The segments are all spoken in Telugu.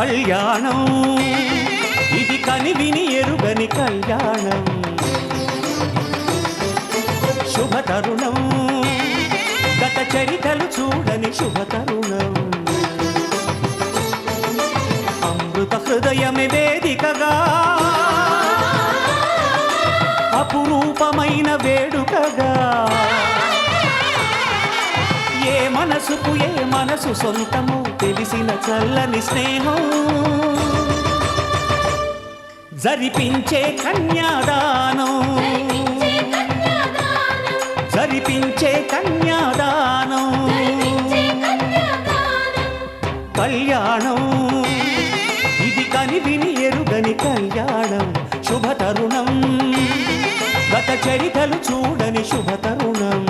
కళ్యాణం ఇది కనివిని ఎరుగని కళ్యాణం శుభతరుణం గత చరితలు చూడని శుభతరుణం అమృత హృదయమే వేదికగా అపురూపమైన వేడుకగా ఏ మనసుకు ఏ మనసు సొంతము తెలిసిన చల్లని స్నేహం జరిపించే కన్యాదానం జరిపించే కన్యాదానం కళ్యాణం ఇది కనివిని ఎరుగని కళ్యాణం శుభతరుణం గత చరితలు చూడని శుభతరుణం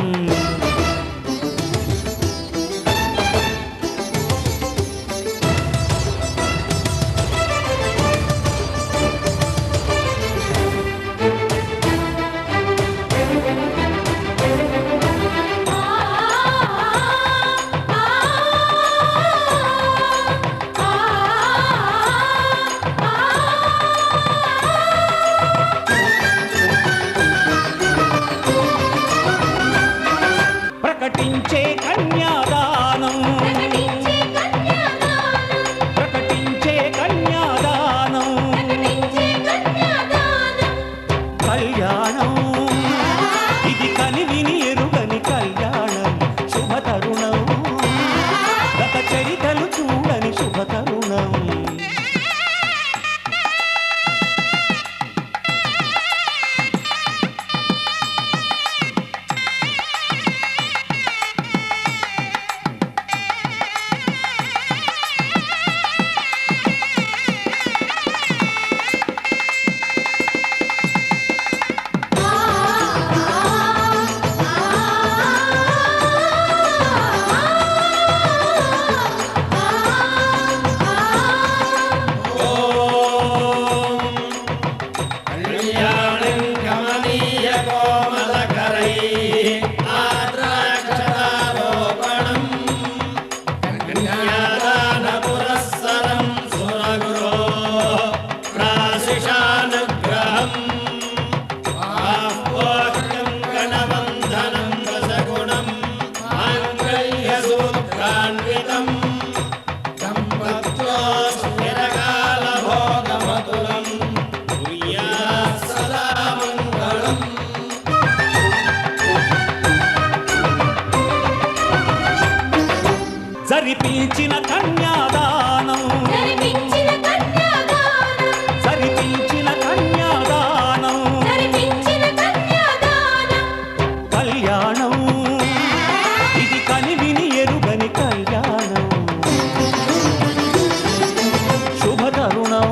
ప్రకటించే కన్యాదానం ప్రకటించే కన్యాదానం కళ్యాణం ఇది కనివిని ఎరుగని కళ్యాణం శుభతరుణం గత చరితలు చూడని శుభతరుణం జరిపించిన కన్యాదానం జరిపించిన కన్యాదానం కళ్యాణం ఇది కనివిని ఎరుగని కళ్యాణం శుభతరుణం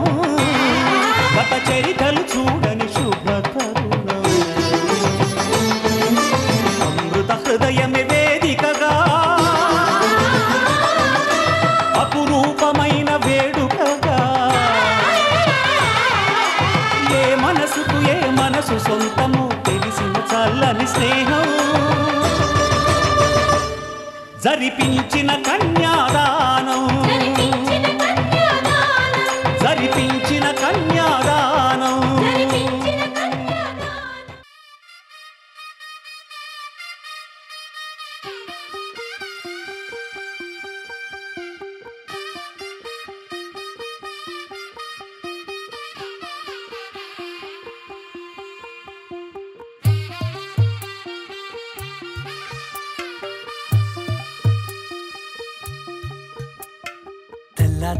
గత చరితలు చూడని శుభతరుణం అమృత హృదయమే వేదికగా అపురూపమైన వేడుకగా ఏ మనసుకు ఏ మనసు సొంతము తెలిసిన చల్లని స్నేహం జరిపించిన కన్యాదానం జరిపించిన కన్యాదానం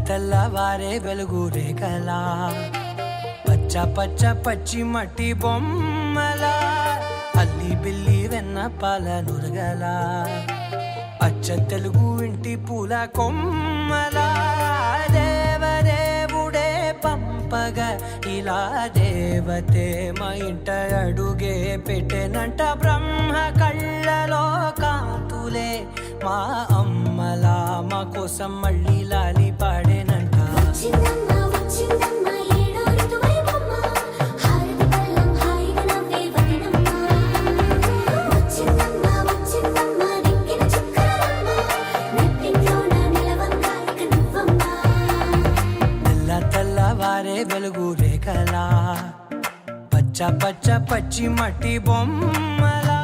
తెల్లవారే వెలుగు రేఖలా పచ్చ పచ్చ పచ్చి మట్టి బొమ్మలా అల్లి బిల్లి వెన్న పాల నురగలా అచ్చ తెలుగు ఇంటి పూల కొమ్మలా దేవదేవుడే పంపగా ఇలా దేవతే మా ఇంట అడుగే పెట్టెనంట బ్రహ్మ కళ్ళలో కాంతులే మా అమ్మలా మా కోసం మళ్ళీ లాలి పాడేనంట పచ్చ పచ్చ పచ్చి మట్టి బొమ్మలా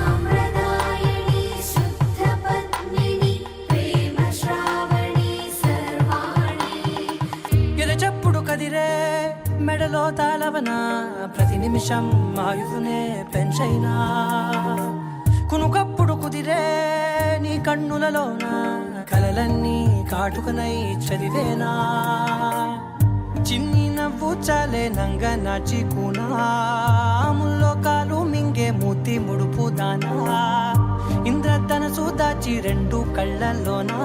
సాంప్రదాయని శుద్ధ పద్మిని ప్రేమ శ్రావణి సర్వాణి ఎరచప్పుడు కదిరే మెడలో తాళవన ప్రతి నిమిషం ఆయుధునే పెంచైనా కునుకప్పుడు కుదిరే నీ కన్నులలోన కలలన్నీ కాటుకనై చదివేనా చిన్ని నవ్వు చాలే నంగ నాచి కూనాముల్లో కాలు మింగే మూతి ముడుపు దానా ఇంద్రధనసు దాచి రెండు కళ్ళల్లోనా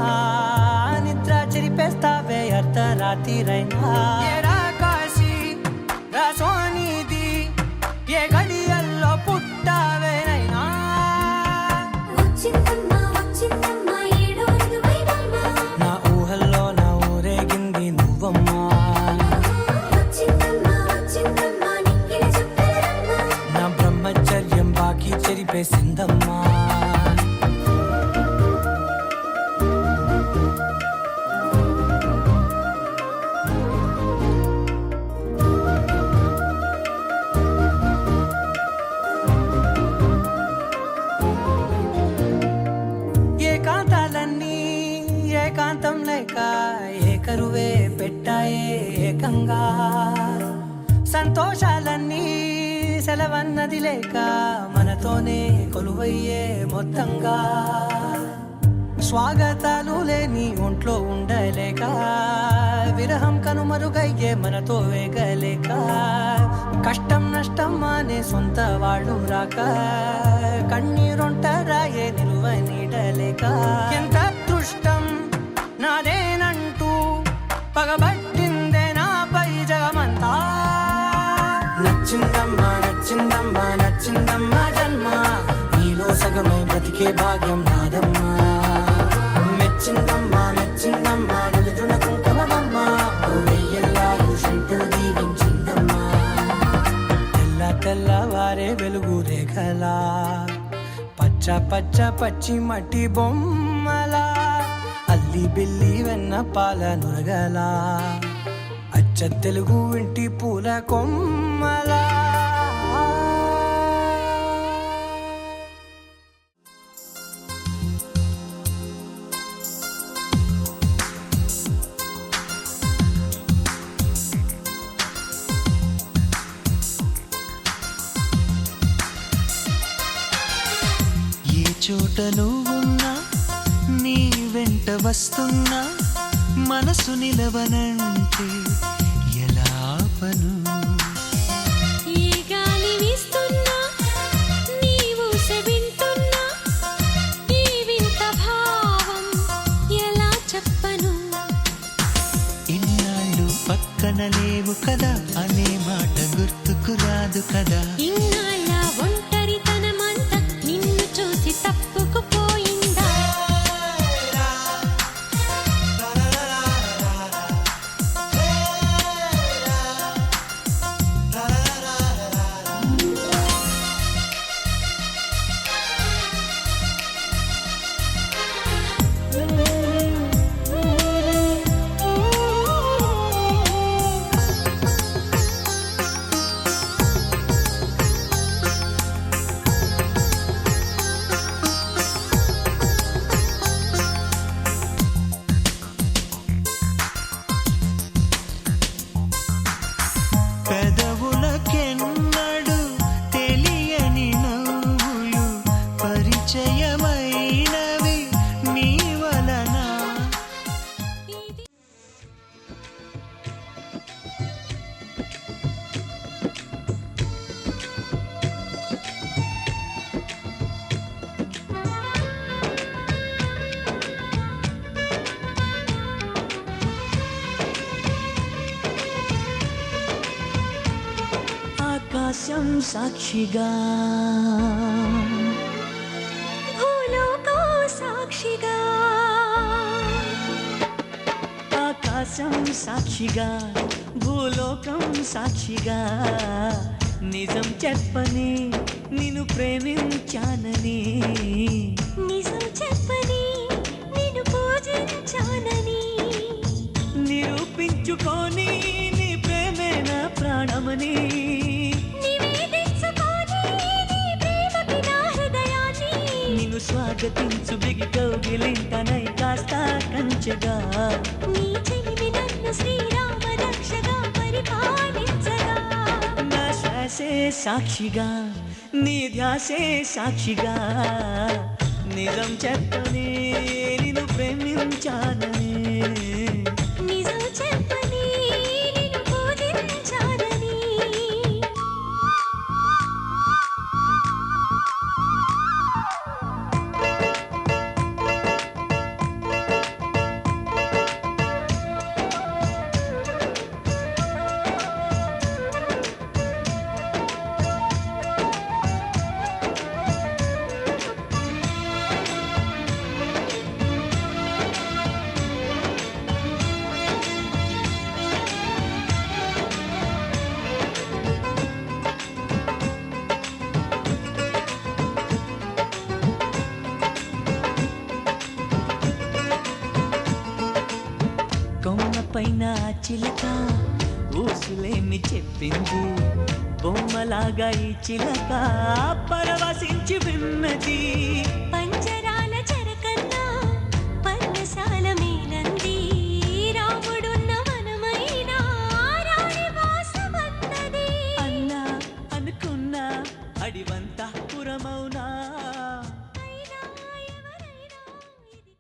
నిద్ర చెరిపేస్తావే అర్ధరాత్రిరైనా ఏరా కాశీ రా సోనిది ఏ గడియల్లో పుట్టావేనైనా వచ్చిందమ్మ వచ్చిందమ్మ ఏడో ఋతువైవమ్మ నా ఊహల్లో నా ఊరేగింది నువ్వమ్మా వచ్చిందమ్మ వచ్చిందమ్మ నిక్కిన చుక్కలమ్మ నా బ్రహ్మచర్యం బాకీ చెరిపేసిందమ్మా ఏకాంతాలన్నీ ఏకాంతం లేక ఏకరువే పెట్టాయే ఏకంగా సంతోషాలన్నీ సెలవన్నది లేక మనతోనే కొలువయ్యే మొత్తంగా స్వాగతాలు లేని ఒంట్లో ఉండలేక విరహం కనుమరుగయ్యే మనతో వేగలేక కష్టం నష్టం అనే సొంత వాళ్ళు రాక కన్నీరొంటరాయే నిలువ నీడలేక ఎంత అదృష్టం నాదేనంటూ పగబట్టిందే నాపై జగమంతా నచ్చిందమ్మా నచ్చిందమ్మా నచ్చిందమ్మా జన్మ నీలో సగమై బ్రతికే భాగ్యం నాదమ్మా మెచ్చిందమ్మా మెచ్చిందమ్మా నిలుచున్న కుంకుమమ్మా వెయ్యల్లాలు శంకరు దీవించిందమ్మా తెల్ల తెల్లవారే వెలుగు రేఖలా పచ్చ పచ్చ పచ్చి మట్టి బొమ్మలా అల్లి బిల్లి వెన్న పాల నురగలా అచ్చ తెలుగు ఇంటి పూల కొమ్మలా ఏ చోట నువ్వున్నా నీ వెంట వస్తున్నా మనసు నిలవనంటే ఎలా ఆపను ఈ గాలి వీస్తున్నా నీవు వింటున్నా ఈ వింత భావం ఎలా చెప్పను ఇన్నాళ్ళు పక్కన లేవు కదా అనే మాట గుర్తుకు రాదు కదా ఇన్నాళ్ళ ఒంటరితనమంతా నిన్ను చూసి తప్పుకుపోయిందా పెదవులకెన్నడు తెలియని నవ్వులు పరిచయమైనవి నీ వలన ఆకాశం సాక్షిగా భూలోకం సాక్షిగా ఆకాశం సాక్షిగా భూలోకం సాక్షిగా నిజం చెప్పని నిన్ను ప్రేమించానని నిజం చెప్పని నిన్ను పూజించానని నిరూపించుకొని నీ ప్రేమే నా ప్రాణమని నివేదించుకొని నీ ప్రేమకి నా హృదయాన్ని నిన్ను స్వాగతించు బిగి కౌగిలింతనై కాస్త కంచెగా నీ చెలిమి నన్ను శ్రీరామ రక్షగా పరిపాలించగా నా శ్వాసే సాక్షిగా నీ ధ్యాసే సాక్షిగా నిజం చెప్పని నిన్ను ప్రేమించానని నిజం చెప్పని నిన్ను పూజించానని కొమ్మ పైన చిలక ఊసులేమి చెప్పింది బొమ్మలాగా ఈ చిలక పరవశించి విన్నది పంజరాల చెరకన్నా పర్ణశాల మేలంది రాముడున్న వనమైన రాణి వాసమన్నది అన్నా అనుకున్నా అడివంతా పురమౌనా అయినా ఎవరైనా ఇది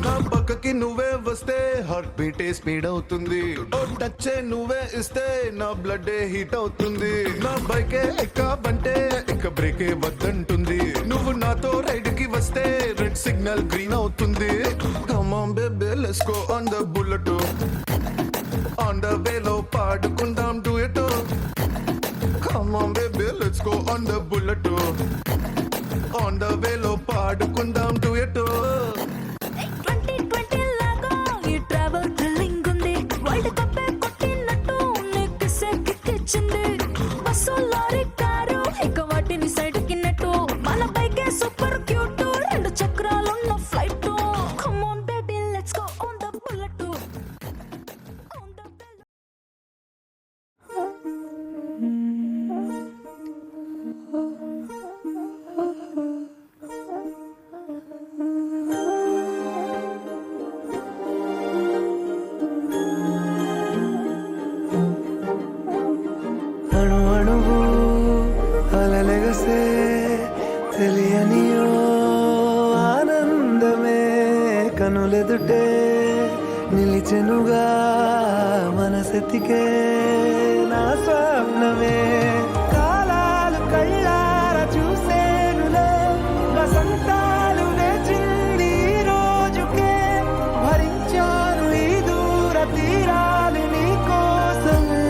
నా పక్కకి నువ్వే వస్తే హార్ట్ బీటే స్పీడ్ అవుతుంది ఓ టచ్ నువ్వే ఇస్తే నా బ్లడ్ హీట్ అవుతుంది నా బైకే ఎక్కాబంటే ఇక బ్రేకే వద్దంటుంది నువ్వు నాతో రైడ్ కి వస్తే రెడ్ సిగ్నల్ గ్రీన్ అవుతుంది come on baby let's go on the bullet on the వేలో పాడుకుందాం duet come on baby let's go on the bullet on the వేలో పాడుకుందాం డూయట్ 2020 లాగా ఈ ట్రావెల్ థ్రిల్లింగ్ ఉంది వరల్డ్ కప్ కొట్టినట్టు నీకు సెక్కిచ్చింది బస్సు లారీ కారు ఇక వాటిని సైడ్ కిన్నట్టు మన బైకే సూపర్ క్యూట్ రెండు చక్రాలున్న flight come on baby let's go on the bullet on the అణు అణువు అలలెగసే తెలియనియో ఆనందమే కనులెదుటే నిలిచెనుగా మనసెతికే నా స్వప్నమే కాలాలు కళ్ళార చూసేనులే వసంతాలు వేచింది ఈ రోజుకే భరించాను ఈ దూర తీరాలు నీ కోసమే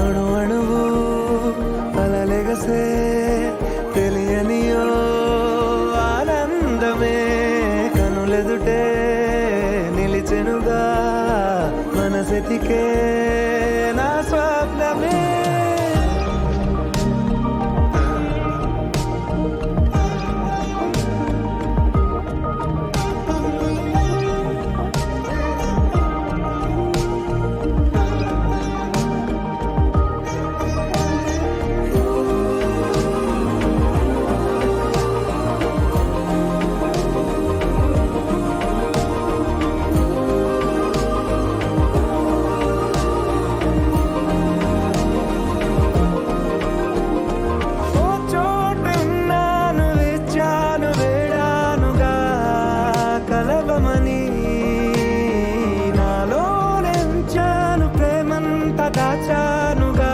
అణు అణువు అలలెగసే తెలియనియో ఆనందమే కనులెదుటే నిలిచెనుగా మనసెతికే నా స్వప్నమే ఓ చోటున్నాను వేచాను వేడానుగా కలవమని నాలో నెంచాను ప్రేమంత దాచానుగా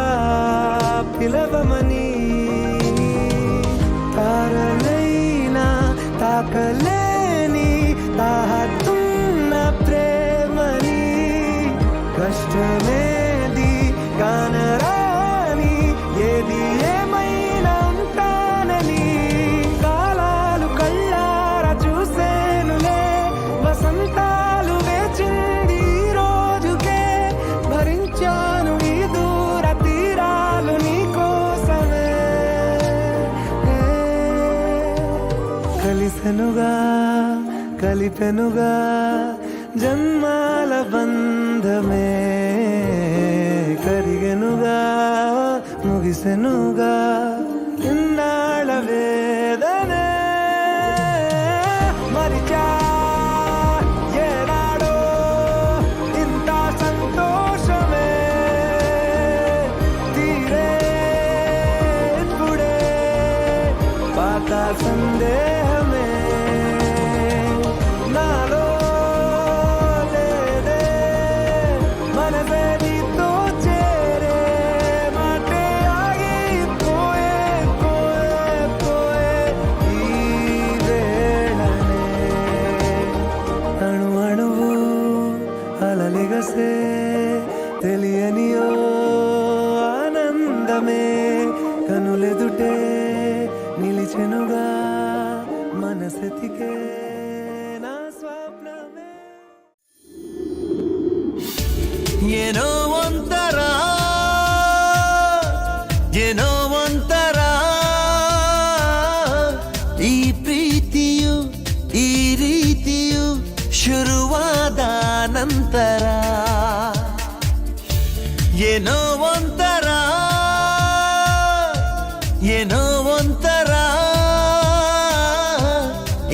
పిలవమని తారలైనా తాకలేని తాహతున్న ప్రేమని కష్టమేది కానరాని ఏది ఏమైనా ఉంటా కలిపెనుగా కలిపెనుగా జన్మాల బంధమే కరిగెనుగా ముగిసెనుగా ఇన్నాళ్ళ వేదనే మరిచా ఏనాడో ఇంత సంతోషమే తీరే ఇప్పుడే పాత సందేహమే నాలో లేదే మనసే నీతో చేరే మాటే ఆగిపోయే పోయే పోయే ఈ వేళనే అణు అణువు అలలిగసే తెలియనియో ఆనందమే కనులెదుటే నిలిచెనుగా మనసెతికే నా స్వప్నమే ಏನೋ ಒಂಥರ ಏನೋ ಒಂಥರ ಈ ಪ್ರೀತಿಯು ಈ ರೀತಿಯು ಶುರುವಾದ ನಂತರ ಏನೋ ಒಂಥರ ಏನೋ ಒಂಥರ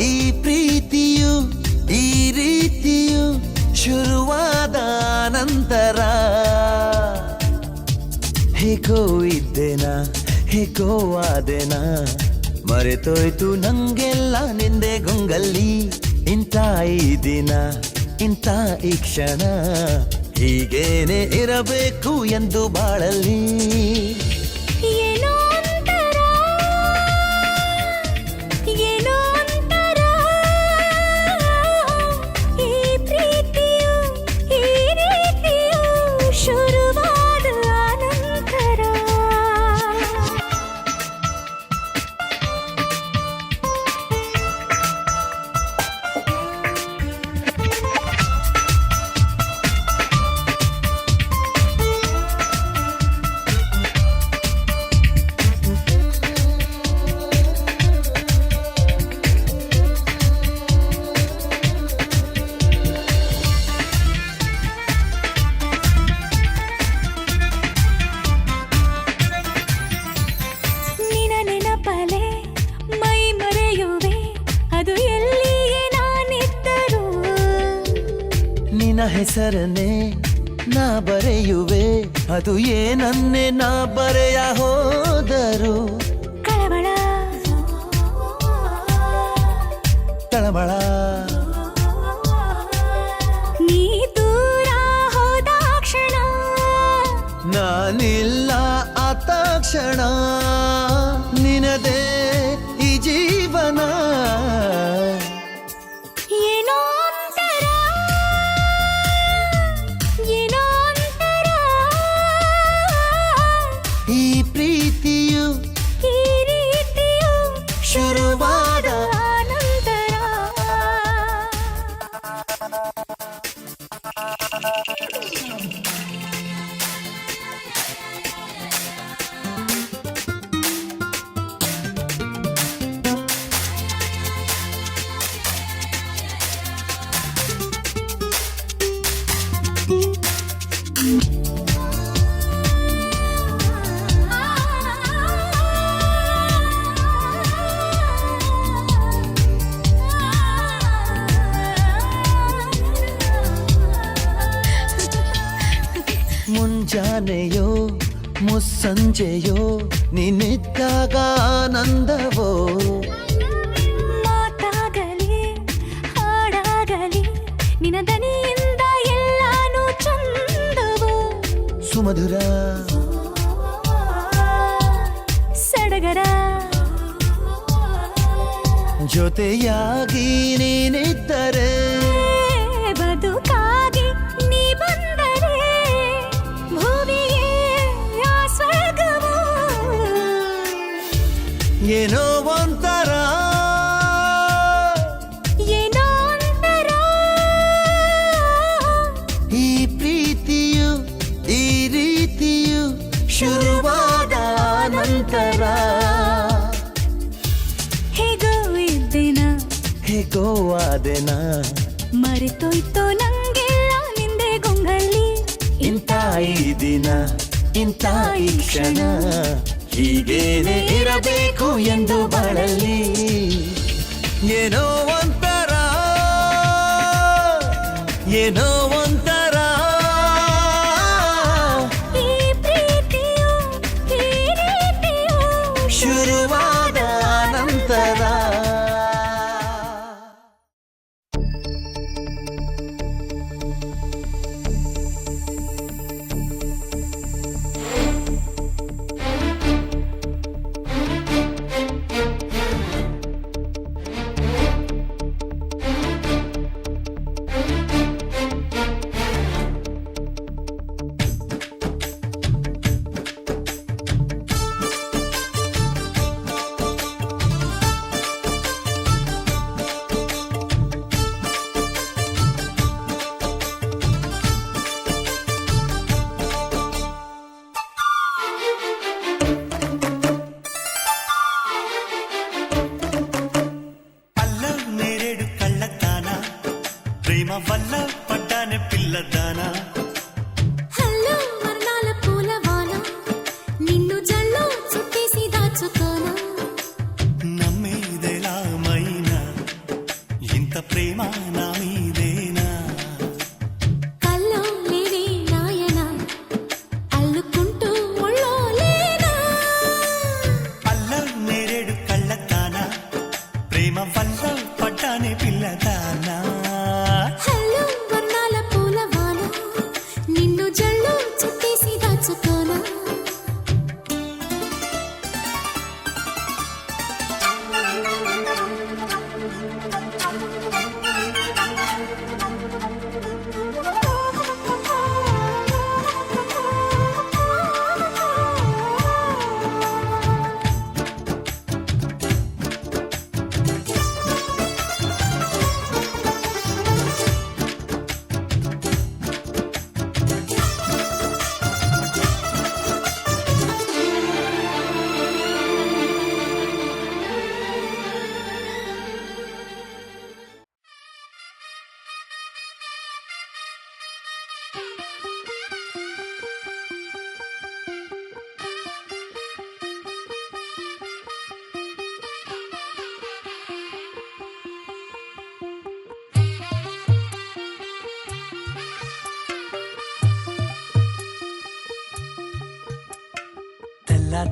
ಈ ಪ್ರೀತಿಯು ಈ ರೀತಿಯು ಶುರುವಾದ ನಂತರ ಹೇಗೋ ಇದ್ದೇನಾ ಹೇಗೋ ಆದೆನಾ ಮರೆತೋಯ್ತು ನಂಗೆಲ್ಲ ನಿಂದೆ ಗುಂಗಲ್ಲಿ ಇಂಥ ಈ ದಿನ ಇಂಥ ಈ ಕ್ಷಣ ಹೀಗೇನೆ ಇರಬೇಕು ಎಂದು ಬಾಳಲ್ಲಿ ಏನೋ ಒಂಥರ ಏನೋ ಒಂಥರ ಈ ಪ್ರೀತಿಯು ಈ ರೀತಿಯು ಶುರುವಾದ ನಂತರ ನಿನ ನೆನಪಲೆ ಮೈ ಮರೆಯುವೆ ಅದು ಎಲ್ಲಿಯೇ ನಾನಿದ್ದರೂ ನಿನ್ನ ಹೆಸರನ್ನೇ ನಾ ಬರೆಯುವೆ ಅದು ಏನನ್ನೇ ನಾ ಬರೆಯ ಹೋದರು ಕಳವಳ ತಳಮಳ ನೀ ದೂರ ಹೋದ ಕ್ಷಣ ನಾನಿಲ್ಲ ಆ ತಕ್ಷಣ ನಿನದೇ ಈ ಜೀವನ ಏನೋ ಒಂಥರ ಏನೋ ಒಂಥರ ಈ ಪ್ರೀತಿಯು ಈ ರೀತಿಯು ಶುರುವಾದ ನಂತರ ಮುಂಜಾನೆಯೋ ಮುಸ್ಸಂಜೆಯೋ ನಿನ್ನಿದ್ದಾಗ ಆನಂದವೋ ಮಾತಾಗಲಿ ಹಾಡಾಗಲಿ ನಿನ್ನ ದನಿಯಿಂದ ಎಲ್ಲಾನು ಚಂದವು ಸುಮಧುರ ಸಡಗರ ಜೊತೆಯಾಗಿ ನೀನಿದ್ದರೆ ಬದುಕಾಗಿ ನೀ ಬಂದರೆ ಭೂಮಿಗೆ ಆ ಸ್ವರ್ಗವು ಏನೋ ಒಂಥರ ಏನೋ ಒಂಥರ ಈ ಪ್ರೀತಿಯು ಈ ರೀತಿಯು ಶುರುವಾದ ನಂತರ ಹೇಗೋ ಇದ್ದೇನ ಆದೆನಾ ಮರೆತೋಯ್ತೋ ನಂಗೆಲ್ಲ ನಿಂದೆ ಗೊಂಗಲ್ಲಿ ಇಂಥ ಈ ದಿನ ಇಂಥ ಈ ಕ್ಷಣ ಹೀಗೇನೆ ಇರಬೇಕು ಎಂದು ಬಾಳಲ್ಲಿ ಏನೋ ಒಂಥರ ಏನೋ ಒಂಥರ ಈ ಪ್ರೀತಿಯು ಈ ರೀತಿಯು ಶುರುವಾದ ನಂತರ ప్రేమ వల్ల పడ్డానే పిల్లదానా హలో వర్ణాల పూలవాన నిన్ను జల్లో చుట్టేసి దాచుకోనా నమ్మేదెలా మైనా ఇంత ప్రేమ నా మీదేనా కల్లో లేని నాయన అల్లుకుంటూ ఒళ్ళో లేనా అల్ల నేరేడు కళ్ళతానా ప్రేమ వల్ల పడ్డానే పిల్లదానా హలో వర్ణాల పూలవాన నిన్ను జల్లో చుట్టేసి దాచుకోనా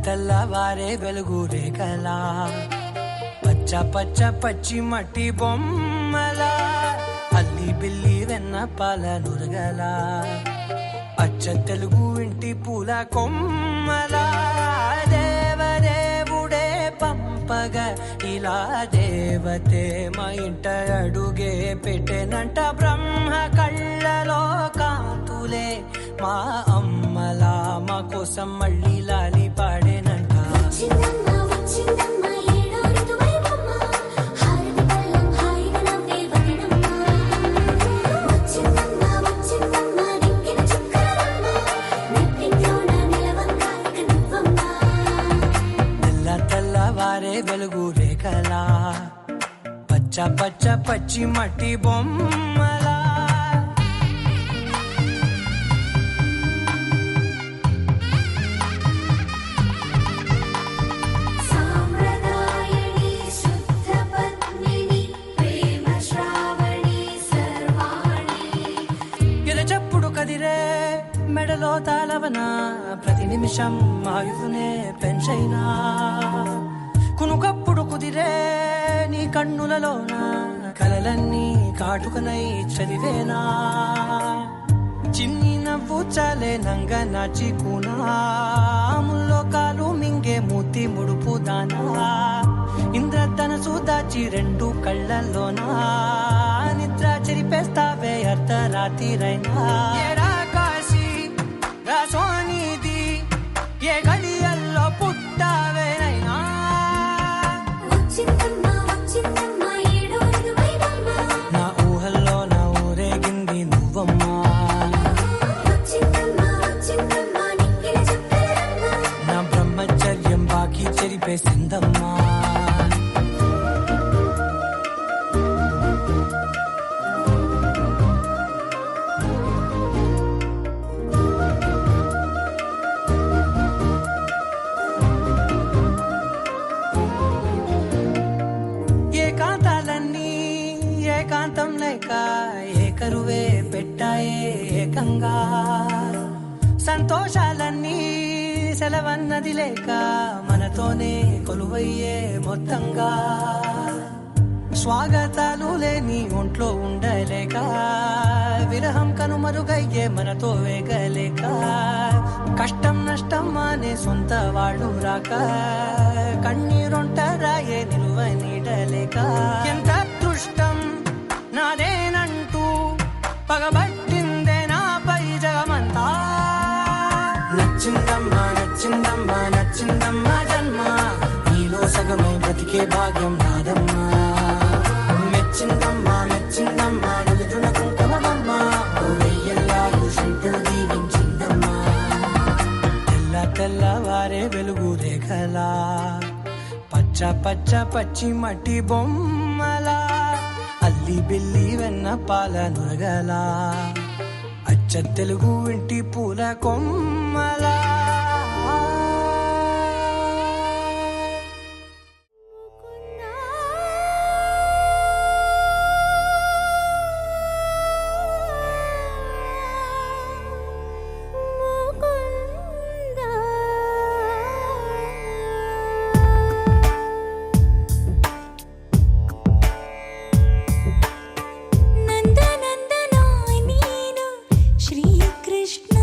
తెల్లవారే వెలుగు రేఖలా పచ్చ పచ్చ పచ్చి మట్టి బొమ్మలా అల్లి బిల్లి వెన్న పాల నురగలా అచ్చ తెలుగు ఇంటి పూల కొమ్మలా దేవదేవుడే పంపగా ఇలా దేవతే మా ఇంట అడుగే పెట్టెనంట బ్రహ్మ కళ్ళలో కాంతులే మా అమ్మలా మా కోసం మళ్ళీ లాలి పాడేనంట వచ్చిందమ్మ వచ్చిందమ్మ ఏడో ఋతువైవమ్మ హారతి పళ్ళం హాయిగా నవ్వే వదనమ్మ వచ్చిందమ్మ వచ్చిందమ్మ నిక్కిన చుక్కలమ్మ నెట్టింట్లోన నిలవంగా ఇక నువ్వమ్మ తెల్లవారే వెలుగు రేఖలా పచ్చ పచ్చ పచ్చి మట్టి బొమ్మలా సామ్రదాయని శుద్ధ పద్మిని ప్రేమ శ్రావణి సర్వాణి ఎదచప్పుడు కదిరే మెడలో తాళవన ప్రతి నిమిషం ఆయుధునే పెంచైనా కునుకప్పుడు కుదిరే నీ కన్నులలోన కలలన్నీ కాటుకనై చదివేనా చిన్ని నవ్వు చాలే నంగ నాచి కూనాముల్లో కాలు మింగే మూతి ముడుపు దానా ఇంద్రధనసు దాచి రెండు కళ్ళల్లోనా నిద్ర చెరిపేస్తావే అర్ధరాత్రిరైనా ఏడా కాశీ రాసోనిది ఏ గడియల్లో పుట్టావేనైనా వచ్చిందమ్మ వచ్చిందమ్మ ఏడో ఋతువైవమ్మ నా ఊహల్లో నా ఊరేగింది నువ్వమ్మా వచ్చిందమ్మ వచ్చిందమ్మ నిక్కిన చుక్కలమ్మ నా బ్రహ్మచర్యం బాకీ చెరిపేసిందమ్మా పెట్టాయే ఏకంగా సంతోషాలన్నీ సెలవన్నది లేక మనతోనే కొలువయ్యే మొత్తంగా స్వాగతాలు లేని ఒంట్లో ఉండలేక విరహం కనుమరుగయ్యే మనతో వేగలేక కష్టం నష్టం అనే సొంత వాళ్ళు రాక కన్నీరొంటరాయే నిలువ నీడలేక ఎంత అదృష్టం నాదేనంటూ పగబట్టిందే నాపై జగమంతా నచ్చిందమ్మా నచ్చిందమ్మా నచ్చిందమ్మా జన్మ నీలో సగమై బ్రతికే భాగ్యం నాదమ్మా మెచ్చిందమ్మా మెచ్చిందమ్మా నిలుతున్న కుంకుమమ్మా వెయ్యల్లాలు శంకరు దీవించిందమ్మా తెల్ల తెల్లవారే వెలుగు రేఖలా పచ్చ పచ్చ పచ్చి మట్టి బొమ్మలా అల్లి బిల్లి వెన్న పాల నురగలా అచ్చ తెలుగు ఇంటి పూల కొమ్మలా నందనందనా నీను శ్రీకృష్ణ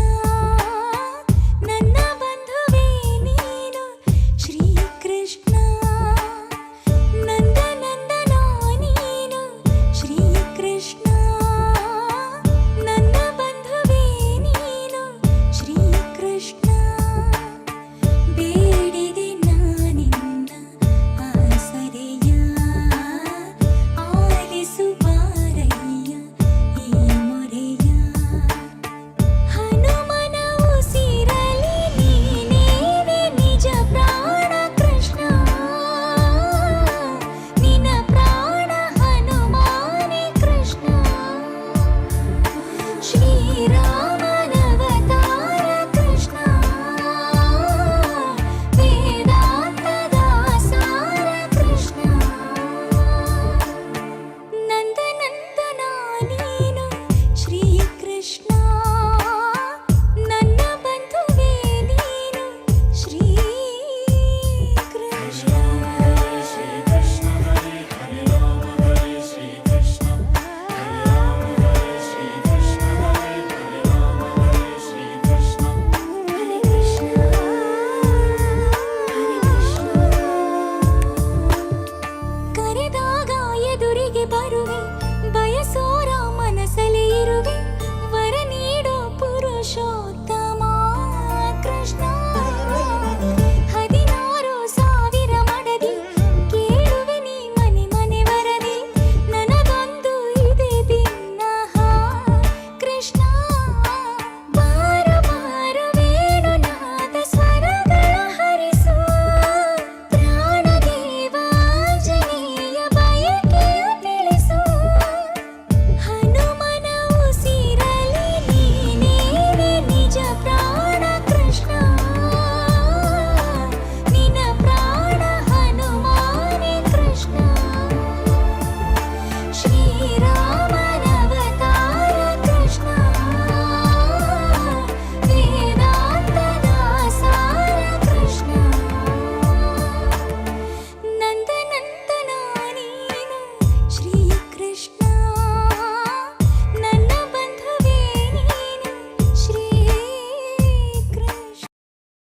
కృష్ణ